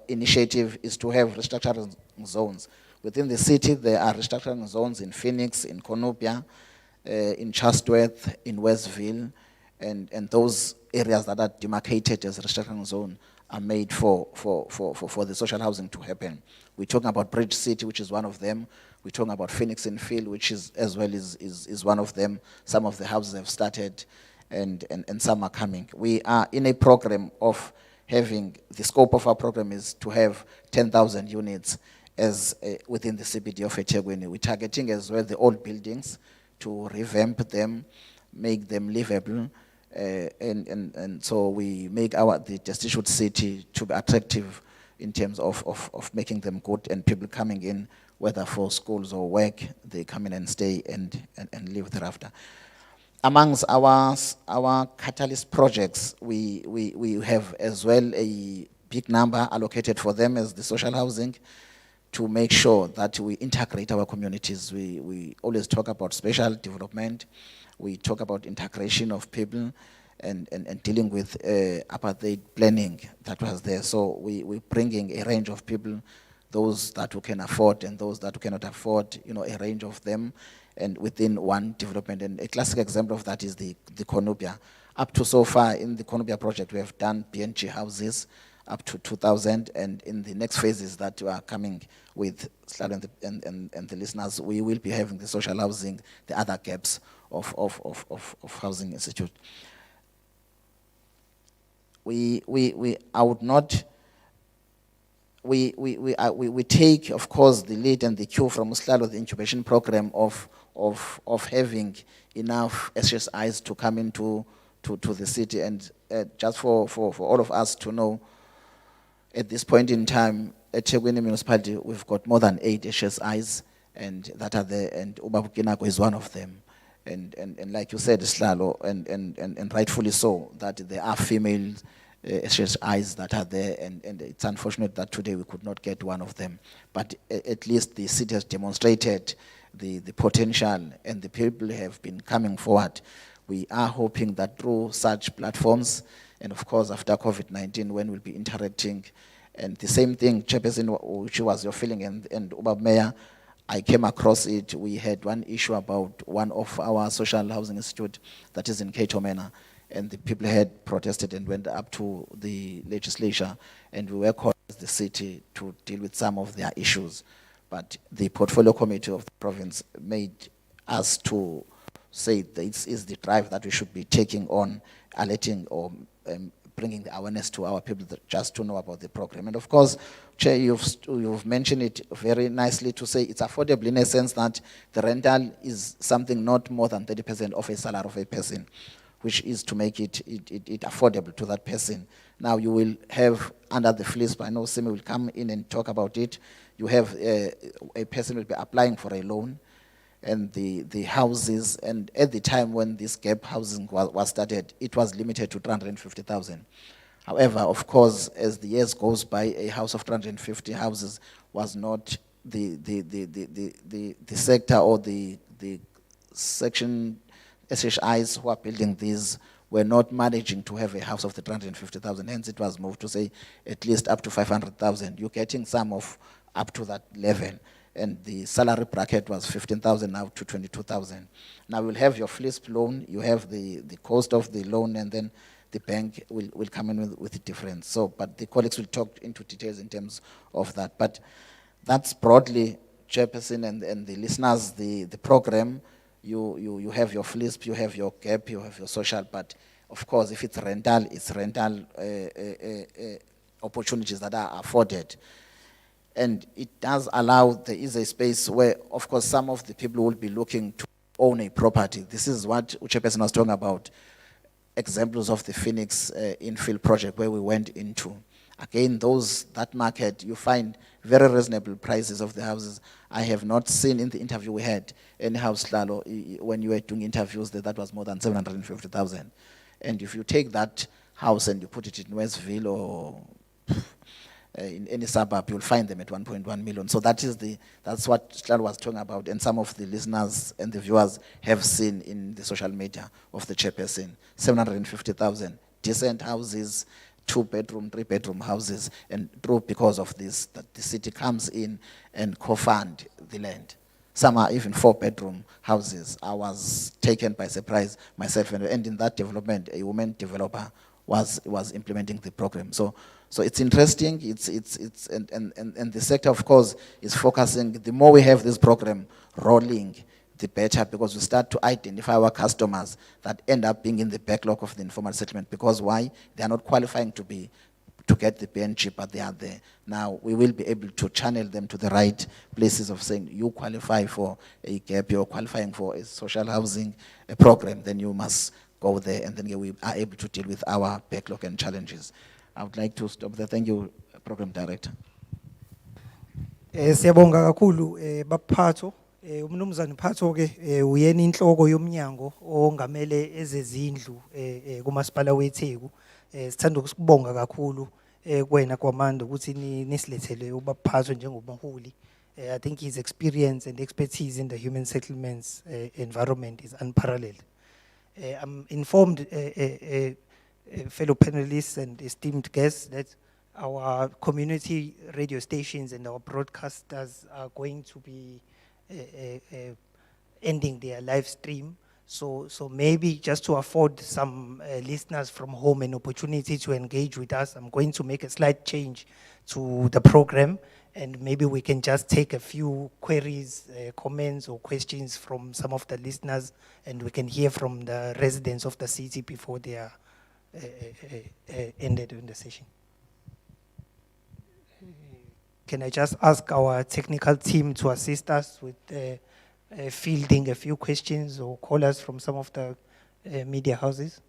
Speaker 4: initiative is to have restructuring zones. Within the city, there are restructuring zones in Phoenix, in Konopia, in Chatsworth, in Westville, and those areas that are demarcated as restructuring zone are made for the social housing to happen. We're talking about Bridge City, which is one of them. We're talking about Phoenix and Field, which is as well is one of them. Some of the houses have started, and some are coming. We are in a program of having, the scope of our program is to have 10,000 units as within the CBD of eThekwini. We're targeting as well the old buildings to revamp them, make them livable, and so we make the destitute city to be attractive in terms of making them good, and people coming in, whether for schools or work, they come in and stay and live thereafter. Amongst our catalyst projects, we have as well a big number allocated for them as the social housing, to make sure that we integrate our communities. We always talk about spatial development. We talk about integration of people and dealing with apartheid planning that was there. So we're bringing a range of people, those that who can afford and those that who cannot afford, a range of them, and within one development. And a classic example of that is the Konopia. Up to so far in the Konopia project, we have done BNG houses up to 2,000, and in the next phases that we are coming with Slad and the listeners, we will be having the social housing, the other gaps of housing institute. We take, of course, the lead and the cue from Uslalo, the incubation program of having enough SSIs to come into the city. And just for all of us to know, at this point in time, at eThekwini municipality, we've got more than 8 HSIs and that are there, and Ubabukinako is one of them. And like you said, Slalo, and rightfully so, that there are female HSIs that are there, and it's unfortunate that today we could not get one of them. But at least the city has demonstrated the potential, and the people have been coming forward. We are hoping that through such platforms, and of course after COVID-19, when we'll be interacting, and the same thing, Chairperson, which was your feeling, and Ubab Mayor, I came across it. We had one issue about one of our social housing institute that is in Ketomena, and the people had protested and went up to the legislature, and we were called as the city to deal with some of their issues. But the portfolio committee of the province made us to say this is the drive that we should be taking on, alerting or bringing the awareness to our people just to know about the program. And of course, Chair, you've mentioned it very nicely to say it's affordable in a sense that the rental is something not more than 30% of a salary of a person, which is to make it affordable to that person. Now you will have under the FLISP, I know Simi will come in and talk about it, you have a person will be applying for a loan, and the houses, and at the time when this gap housing was started, it was limited to 350,000. However, of course, as the years goes by, a house of 350 houses was not the sector or the section SHIs who are building these were not managing to have a house of the 350,000. Hence, it was moved to say at least up to 500,000. You're getting some of up to that level. And the salary bracket was 15,000 now to 22,000. Now you'll have your FLISP loan, you have the cost of the loan, and then the bank will come in with the difference. So, but the colleagues will talk into details in terms of that. But that's broadly, Chairperson and the listeners, the program. You have your FLISP, you have your gap, you have your social, but of course, if it's rental opportunities that are afforded. And it does allow, there is a space where, of course, some of the people will be looking to own a property. This is what Chairperson was talking about, examples of the Phoenix infill project where we went into. Again, that market, you find very reasonable prices of the houses. I have not seen in the interview we had any house, Lalo, when you were doing interviews, that was more than 750,000. And if you take that house and you put it in Westville or in any suburb, you'll find them at 1.1 million. So that's what Slal was talking about, and some of the listeners and the viewers have seen in the social media of the Chairperson. 750,000, decent houses, 2-bedroom, 3-bedroom houses, and true because of this, that the city comes in and co-fund the land. Some are even 4-bedroom houses. I was taken by surprise myself, and in that development, a woman developer was implementing the program. So it's interesting. And the sector, of course, is focusing. The more we have this program rolling, the better, because we start to identify our customers that end up being in the backlog of the informal settlement. Because why? They are not qualifying to get the BNG, but they are there. Now, we will be able to channel them to the right places of saying, you qualify for a gap, you're qualifying for a social housing program, then you must go there, and then we are able to deal with our backlog and challenges. I would like to stop there. Thank you, Program Director.
Speaker 1: Siyabonga kakhulu baphatho. Umnumzane Phatho ke uyena inhloko yomnyango ongamele ezezindlu kumasipala weTheku. Sithanda ukusibonga kakhulu kuwena kwamanda ukuthi nisilethele ubaphatho njengomholi. I think his experience and expertise in the human settlements environment is unparalleled. I'm informed, fellow panelists and esteemed guests, that our community radio stations and our broadcasters are going to be ending their live stream. So maybe just to afford some listeners from home an opportunity to engage with us, I'm going to make a slight change to the program, and maybe we can just take a few queries, comments or questions from some of the listeners, and we can hear from the residents of the city before they are ended in the session. Can I just ask our technical team to assist us with fielding a few questions or callers from some of the media houses?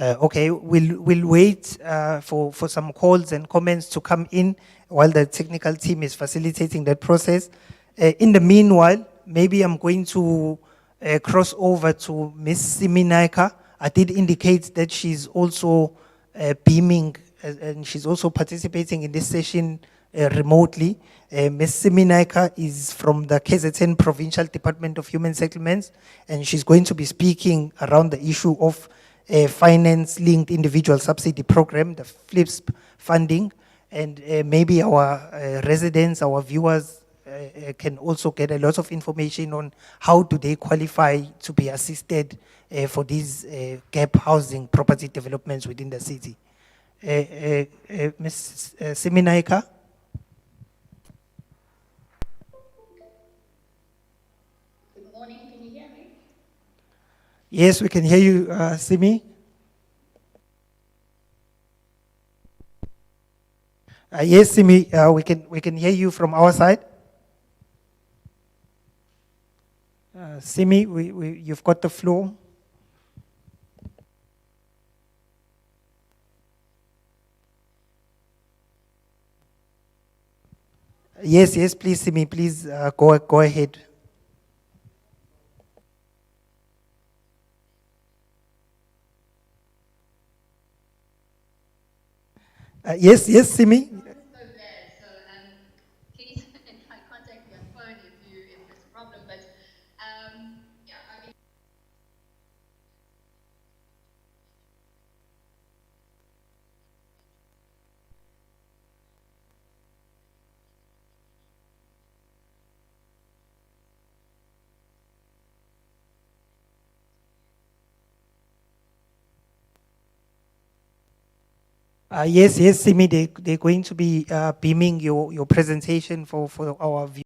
Speaker 1: Okay, we'll wait for some calls and comments to come in while the technical team is facilitating that process. In the meanwhile, maybe I'm going to cross over to Ms. Siminaika. I did indicate that she's also beaming and she's also participating in this session remotely. Ms. Siminaika is from the KZN Provincial Department of Human Settlements, and she's going to be speaking around the issue of finance-linked individual subsidy program, the FLIPS funding, and maybe our residents, our viewers can also get a lot of information on how do they qualify to be assisted for these gap housing property developments within the city. Ms. Siminaika?
Speaker 7: Good morning, can you hear me?
Speaker 1: Yes, we can hear you, Simi. Yes, Simi, we can hear you from our side. Simi, you've got the floor. Yes, please, Simi, please go ahead. Yes, Simi.
Speaker 7: So glad. So, can you try contact me on phone if there's a problem? But yeah, I mean.
Speaker 1: Yes, Simi, they're going to be beaming your presentation for our view.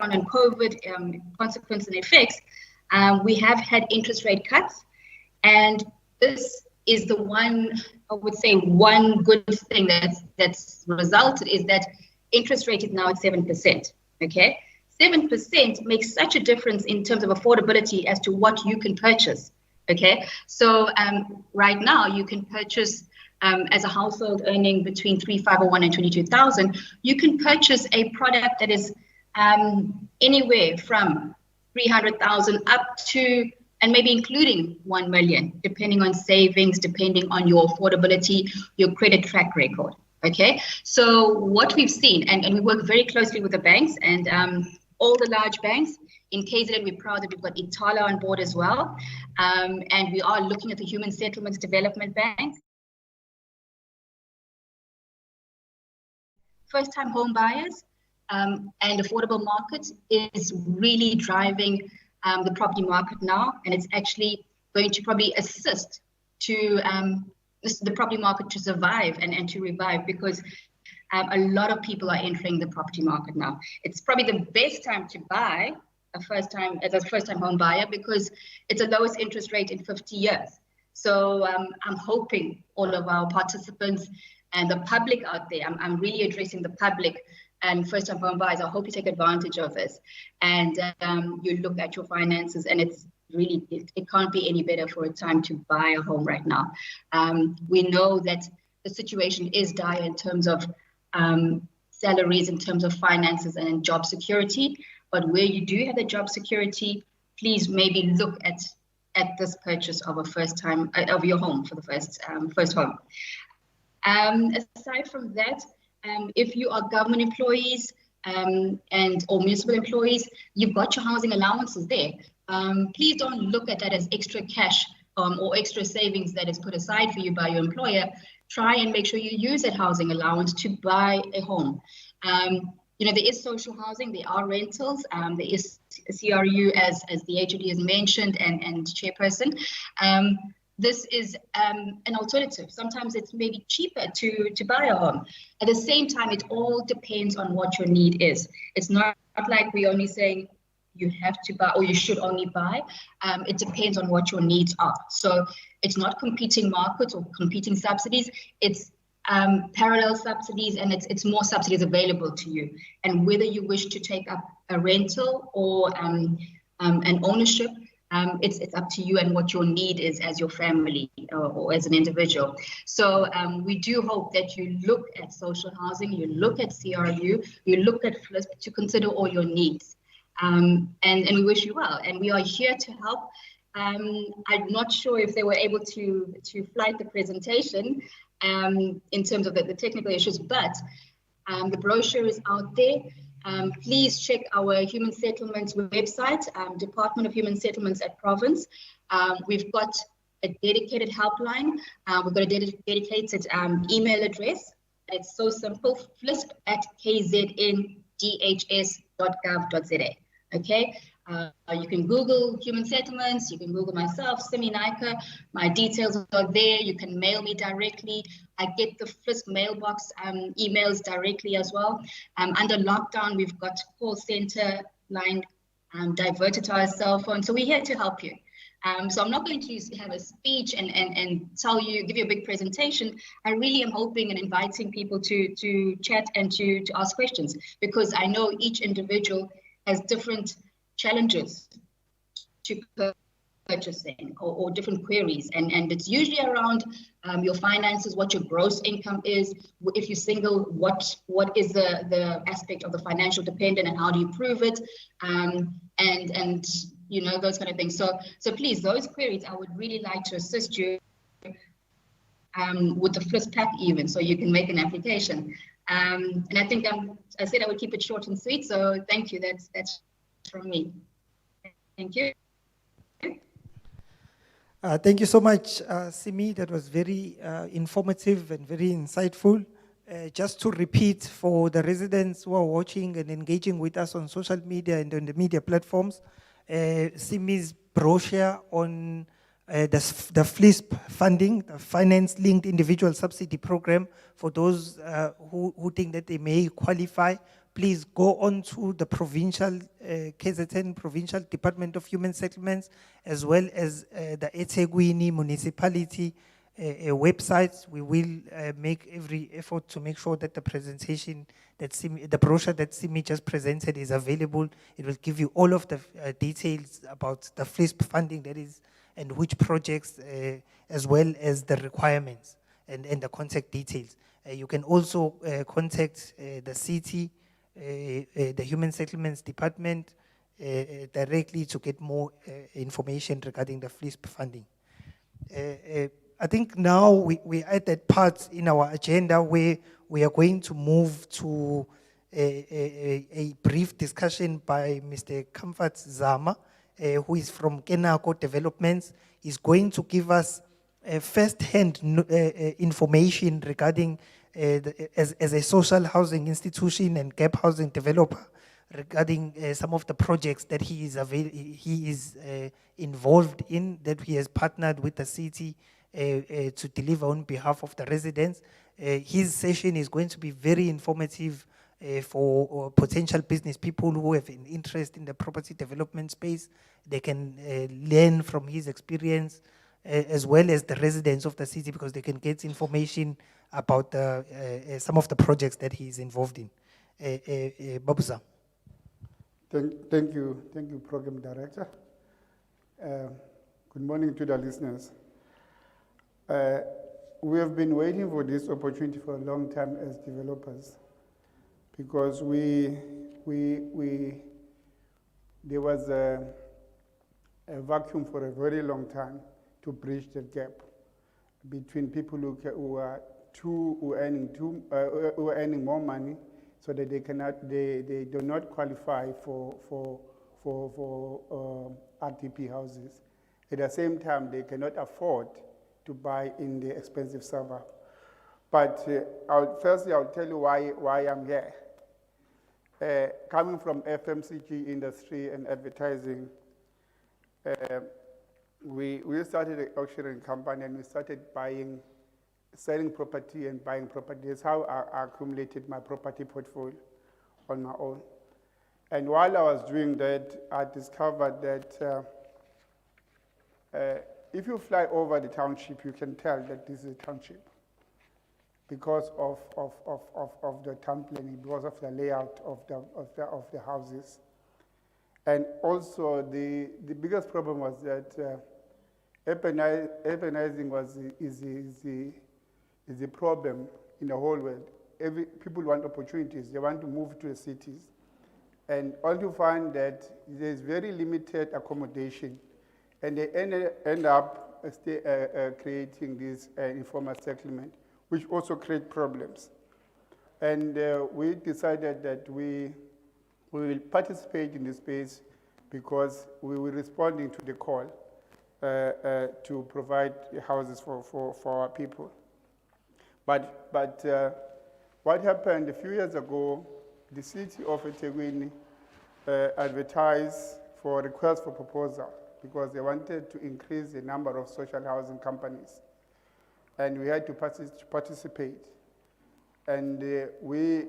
Speaker 1: On COVID consequences and effects, we have had interest rate cuts,
Speaker 7: And this is the one, I would say, one good thing that's resulted is that interest rate is now at 7%. Okay, 7% makes such a difference in terms of affordability as to what you can purchase. Okay, so right now you can purchase as a household earning between 3,501 and 22,000, you can purchase a product that is anywhere from 300,000 up to, and maybe including 1 million, depending on savings, depending on your affordability, your credit track record. Okay, so what we've seen, and we work very closely with the banks and all the large banks. In KZN, we're proud that we've got Itala on board as well. And we are looking at the Human Settlements Development Bank. First-time home buyers and affordable markets is really driving the property market now. And it's actually going to probably assist to the property market to survive and to revive, because a lot of people are entering the property market now. It's probably the best time to buy as a first-time home buyer, because it's the lowest interest rate in 50 years. So I'm hoping all of our participants and the public out there, I'm really addressing the public and first-time home buyers. I hope you take advantage of this and you look at your finances, and it's really, it can't be any better for a time to buy a home right now. We know that the situation is dire in terms of salaries, in terms of finances and job security. But where you do have the job security, please maybe look at this purchase of a first-time of your home for the first home. Aside from that, if you are government employees or municipal employees, you've got your housing allowances there. Please don't look at that as extra cash or extra savings that is put aside for you by your employer. Try and make sure you use that housing allowance to buy a home. You know, there is social housing, there are rentals, there is CRU as the HOD has mentioned and Chairperson. This is an alternative. Sometimes it's maybe cheaper to buy a home. At the same time, it all depends on what your need is. It's not like we're only saying you have to buy or you should only buy. It depends on what your needs are. So it's not competing markets or competing subsidies. It's parallel subsidies, and it's more subsidies available to you. And whether you wish to take up a rental or an ownership, it's up to you and what your need is as your family or as an individual. So we do hope that you look at social housing, you look at CRU, you look at FLISP to consider all your needs. And we wish you well. And we are here to help. I'm not sure if they were able to flight the presentation in terms of the technical issues, but the brochure is out there. Please check our Human Settlements website, Department of Human Settlements at Province. We've got a dedicated helpline. We've got a dedicated email address. It's so simple, flisp@kzndhs.gov.za. Okay. You can Google Human Settlements, you can Google myself, Simi Naika, my details are there, you can mail me directly. I get the FLISP mailbox emails directly as well. Under lockdown, we've got call center line diverted to our cell phone, so we're here to help you. So I'm not going to have a speech and tell you, give you a big presentation. I really am hoping and inviting people to chat and to ask questions, because I know each individual has different challenges to purchasing or different queries, and it's usually around your finances, what your gross income is, if you're single, what is the aspect of the financial dependent and how do you prove it, and you know, those kind of things. So please, those queries, I would really like to assist you with the FLISP pack even, so you can make an application. And I think I said I would keep it short and sweet, so thank you. That's from me. Thank you.
Speaker 1: Thank you so much, Simi. That was very informative and very insightful. Just to repeat for the residents who are watching and engaging with us on social media and on the media platforms, Simi's brochure on the FLISP funding, the finance-linked individual subsidy program, for those who think that they may qualify, please go on to the provincial, KZN Provincial Department of Human Settlements, as well as the eThekwini Municipality websites. We will make every effort to make sure that the presentation, the brochure that Simi just presented is available. It will give you all of the details about the FLISP funding that is, and which projects, as well as the requirements and the contact details. You can also contact the city, the Human Settlements Department directly to get more information regarding the FLISP funding. I think now we're at that part in our agenda where we are going to move to a brief discussion by Mr. Comfort Zama, who is from Kenako Developments. He's going to give us first-hand information regarding, as a social housing institution and gap housing developer, regarding some of the projects that he is involved in, that he has partnered with the city to deliver on behalf of the residents. His session is going to be very informative for potential business people who have an interest in the property development space. They can learn from his experience, as well as the residents of the city, because they can get information about some of the projects that he is involved in. Babuza.
Speaker 5: Thank you, Program Director. Good morning to the listeners. We have been waiting for this opportunity for a long time as developers, because there was a vacuum for a very long time to bridge the gap between people who are earning more money, so that they do not qualify for RTP houses. At the same time, they cannot afford to buy in the expensive suburb. But firstly, I'll tell you why I'm here. Coming from FMCG industry and advertising, we started an auctioning company, and we started selling property and buying property. That's how I accumulated my property portfolio on my own. And while I was doing that, I discovered that if you fly over the township, you can tell that this is a township because of the town planning, because of the layout of the houses. And also the biggest problem was that urbanizing is a problem in the whole world. People want opportunities. They want to move to the cities. And all you find that there's very limited accommodation. And they end up creating this informal settlement, which also create problems. And we decided that we will participate in this space because we were responding to the call to provide houses for our people. But what happened a few years ago, the city of eThekwini advertised for requests for proposal because they wanted to increase the number of social housing companies. And we had to participate. And we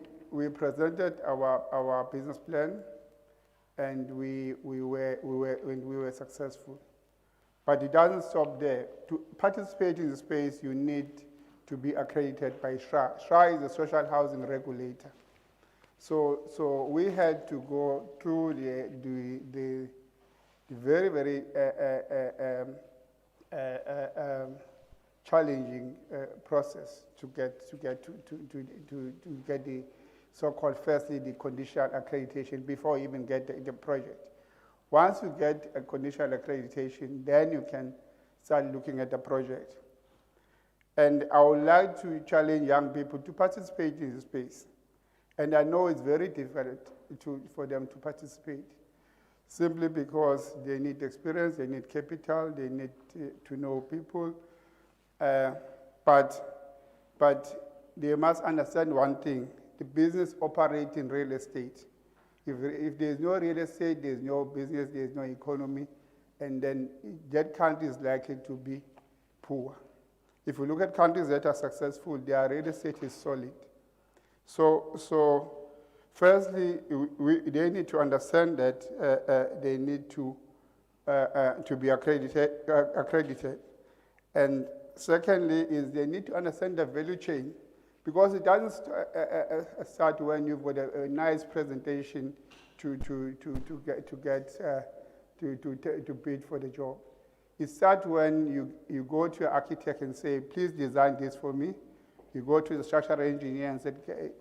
Speaker 5: presented our business plan, and we were successful. But it doesn't stop there. To participate in the space, you need to be accredited by SHRA. SHRA is a social housing regulator. So we had to go through the very, very challenging process to get the so-called, firstly, the conditional accreditation before you even get the project. Once you get a conditional accreditation, then you can start looking at the project. And I would like to challenge young people to participate in this space. And I know it's very difficult for them to participate, simply because they need experience, they need capital, they need to know people. But they must understand one thing: the business operates in real estate. If there's no real estate, there's no business, there's no economy, and then that country is likely to be poor. If you look at countries that are successful, their real estate is solid. So Firstly, they need to understand that they need to be accredited. And secondly is they need to understand the value chain, because it doesn't start when you've got a nice presentation to bid for the job. It starts when you go to an architect and say, please design this for me. You go to the structural engineer and say,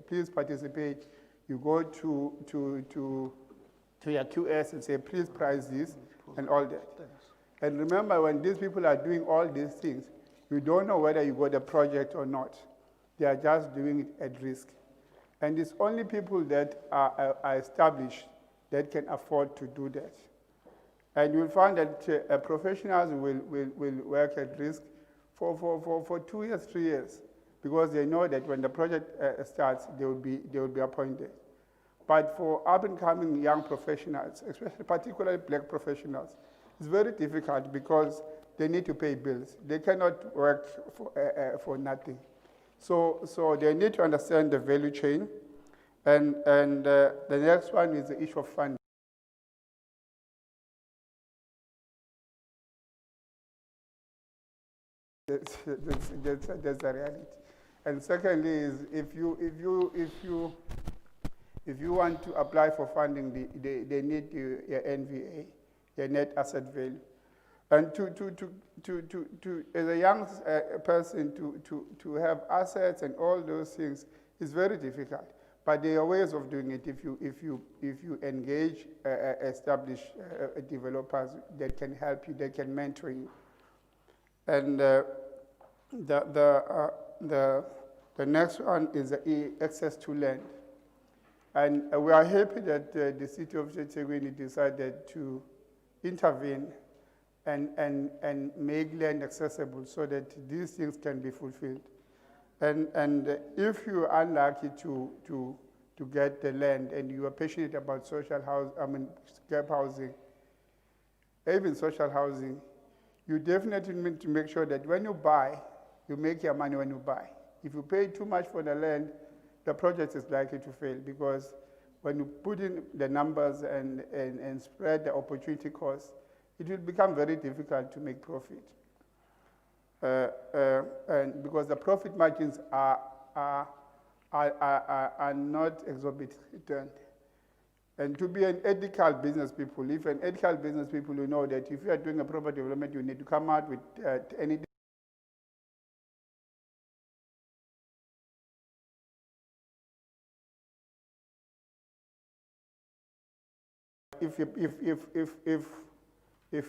Speaker 5: please participate. You go to your QS and say, please price this, and all that. And remember, when these people are doing all these things, you don't know whether you got a project or not. They are just doing it at risk. And it's only people that are established that can afford to do that. And you'll find that professionals will work at risk for 2 years, 3 years, because they know that when the project starts, they will be appointed. But for up-and-coming young professionals, especially particularly black professionals, it's very difficult because they need to pay bills. They cannot work for nothing. So they need to understand the value chain. And the next one is the issue of funding. That's the reality. And secondly is if you want to apply for funding, they need your NVA, your net asset value. And as a young person to have assets and all those things is very difficult. But there are ways of doing it if you engage established developers that can help you, that can mentor you. And the next one is the access to land. And we are happy that the city of eThekwini decided to intervene and make land accessible so that these things can be fulfilled. And if you are unlucky to get the land and you are passionate about gap housing, even social housing, you definitely need to make sure that when you buy, you make your money when you buy. If you pay too much for the land, the project is likely to fail, because when you put in the numbers and spread the opportunity cost, it will become very difficult to make profit. And because the profit margins are not exorbitant. And to be an ethical business people, if an ethical business people, you know that if you are doing a property development, you need to come out with any. If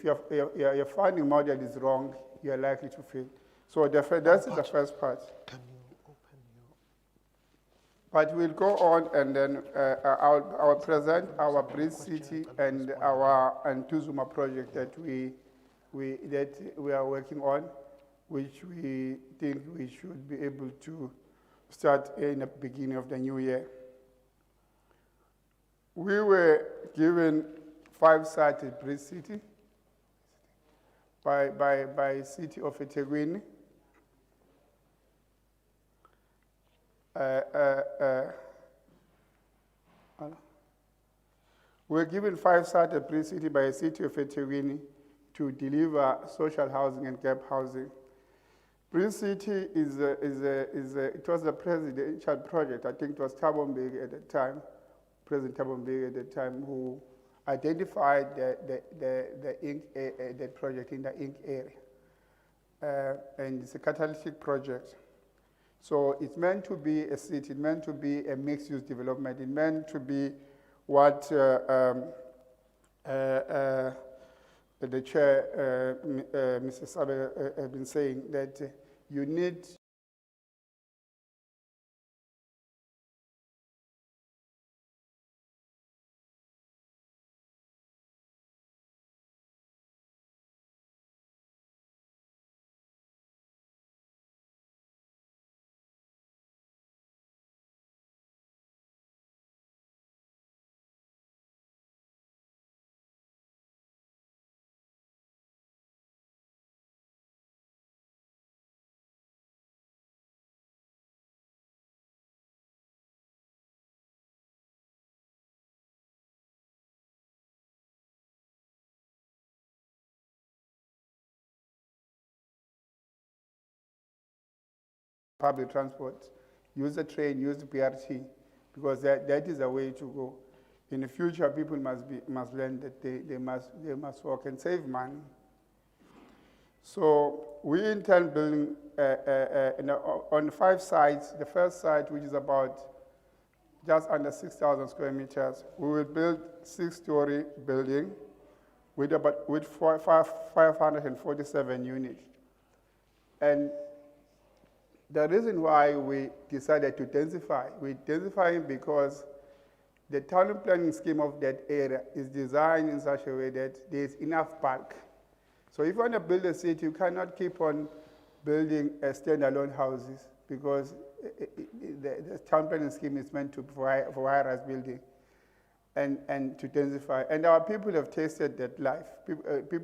Speaker 5: your funding model is wrong, you are likely to fail. So that's the first part.
Speaker 3: Can you open your...
Speaker 5: But we'll go on, and then I'll present our Bridge City and our Antuzuma project that we are working on, which we think we should be able to start in the beginning of the new year. We were given 5 sites at Bridge City by City of eThekwini. We were given 5 sites at Bridge City by the City of eThekwini to deliver social housing and gap housing. Bridge City it was a presidential project. I think it was Thabo Mbeki at the time, President Thabo Mbeki at the time, who identified the project in the Ink area. And it's a catalytic project. So it's meant to be a city, it's meant to be a mixed-use development, it's meant to be what the chair, Mr. Sabe, has been saying, that you need public transport, use the train, use the BRT, because that is the way to go. In the future, people must learn that they must work and save money. So we intend building on 5 sites. The first site, which is about just under 6,000 square meters, we will build 6-story building with 547 units. And the reason why we decided to densify, we're densifying because the town planning scheme of that area is designed in such a way that there's enough bulk. So if you want to build a city, you cannot keep on building standalone houses, because the town planning scheme is meant to provide for high-rise building and to densify. And our people have tasted that life.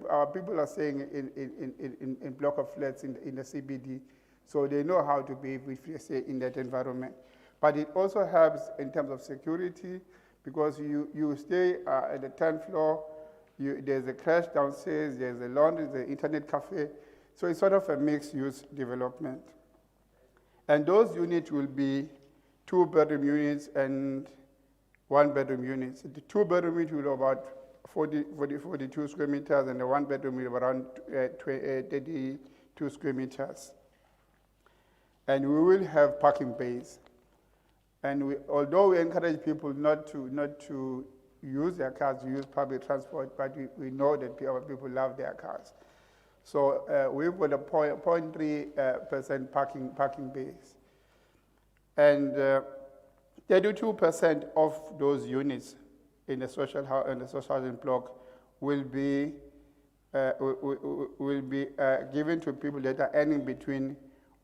Speaker 5: Our people are staying in block of flats in the CBD, so they know how to behave if they stay in that environment. But it also helps in terms of security, because you stay at the 10th floor, there's a crash downstairs, there's a laundry, there's an internet cafe. So it's sort of a mixed-use development. And those units will be 2-bedroom units and 1-bedroom units. The 2-bedroom unit will be about 42 square meters, and the 1-bedroom will be around 32 square meters. And we will have parking bays. And although we encourage people not to use their cars, to use public transport, but we know that our people love their cars. So we've got a 0.3% parking base. And 32% of those units in the social housing block will be given to people that are earning between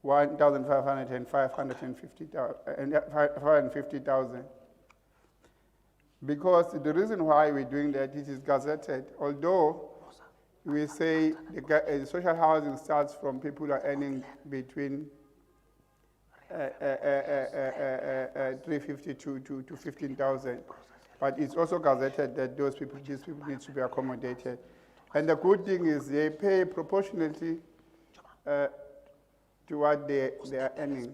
Speaker 5: 1,500 and 550,000. Because the reason why we're doing that, it is gazetted. Although we say the social housing starts from people who are earning between 350 to 15,000, but it's also gazetted that these people need to be accommodated. And the good thing is they pay proportionately to what they are earning.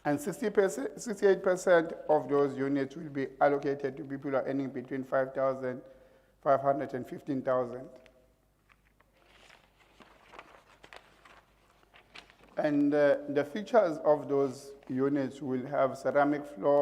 Speaker 5: And 68% of those units will be allocated to people who are earning between 5,500 and 15,000. And the features of those units will have ceramic floor,